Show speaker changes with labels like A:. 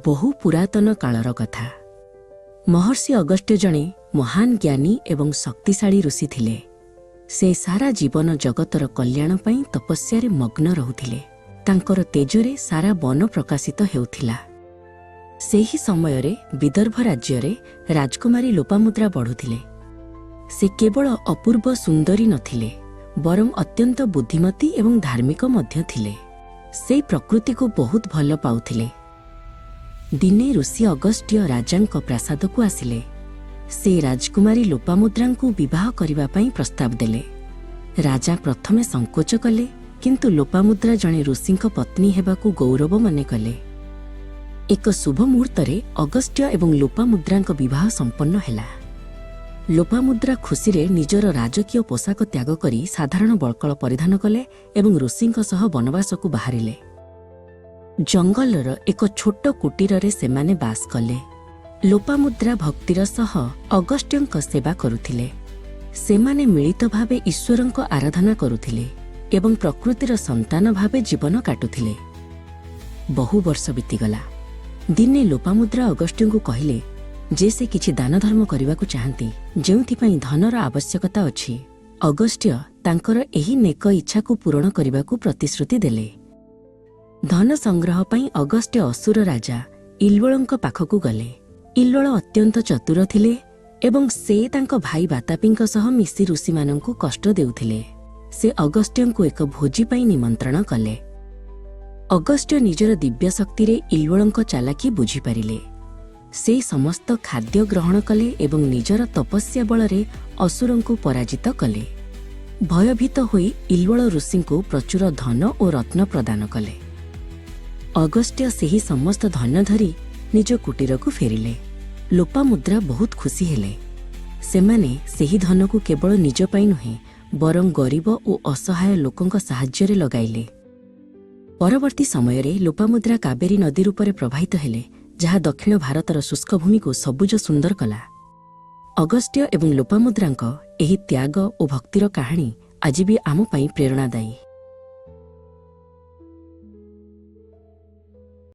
A: बहु पुरातन कालर कथा। महर्षि अगस्त्य जणे महान ज्ञानी एवं शक्तिशाली ऋषि थिले। से सारा जीवन जगतर कल्याण पई तपस्यारे मग्न रहुथिले। तांकर तेजरे सारा वन प्रकाशित हेउथिला। सेही समयरे विदर्भ राज्ୟରେ राजकुमारी लोपामुद्रा बढ़ुथिले। से केवल अपूर्व सुंदरी नथिले बरं अत्यंत बुद्धिमती एवं धार्मिक मध्य थिले। से प्रकृति को बहुत भल पाउथिले। दिने ऋषि अगस्त्य राजांक प्रासाद को आसिले। से राजकुमारी लोपामुद्रा को विवाह करिबा पई प्रस्ताव देले। राजा प्रथमे संकोच कले, किंतु लोपामुद्रा जणे ऋषिंक पत्नी हेबाकू गौरव मने कले। एक शुभ मुहूर्तरे अगस्त्य एवं लोपामुद्रांक विवाह संपन्न हेला। लोपामुद्रा खुशी निजर राजकीय पोशाक त्याग करी साधारण बळकळ परिधान कले एवं ऋषिंक सह वनवास को बाहरिले। जंगलर एक छोट कुटीर सेमाने बास कले। लोपामुद्रा भक्तिर सह अगस्त्यंक सेवा करुथिले। सेमाने मिलित भावे ईश्वरंक आराधना करुथिले एवं प्रकृतिर संतान भावे जीवन काटुथिले। बहु वर्ष बीतीगला। दिने लोपामुद्रा अगस्त्यंकु कहिले जे से किछि दान धर्म करिबाकु चाहंती, जेउथिपई धनर आवश्यकता अछि। अगस्त्य तांकर एही नेक इच्छाकु पूर्ण करिबाकु प्रतिश्रुति देले। धन संग्रह पई अगस्त्य असुर राजा इल्वळंक पाखकु गले। इल्वळ अत्यंत चतुर थिले एवं से तांक भाई बातापींक सह मिसी ऋषिमानंकु कष्ट देउथिले। से अगस्त्यंकु एक भोजी पई निमंत्रण कले। अगस्त्य निजर दिव्य शक्ति रे इल्वळंक चालाकी बुझी पारिले। से समस्त खाद्य ग्रहण कले एवं निजर तपस्या बलरे असुरंकु पराजित कले। भयभीत होई इल्वळ ऋषिंकु प्रचुर धन और रत्न प्रदान कले। अगस्त्य सेही समस्त धन धरी निज कुटीर को फेरिले। लोपामुद्रा बहुत खुशी हेले। सेमाने सेही धन को केवल निज पई नुहे बरं गरीब और असहाय लोकंक साहाय्यरे लगाइले। परवर्ती समयरे लोपामुद्रा कावेरी नदी रूपरे प्रवाहित हेले, जहा दक्षिण भारतर शुष्क भूमि को सबुज सुंदर कला। अगस्त्य एवं लोपामुद्रांक एही त्याग और भक्तिर कहानी आज भी आम पई प्रेरणादायी।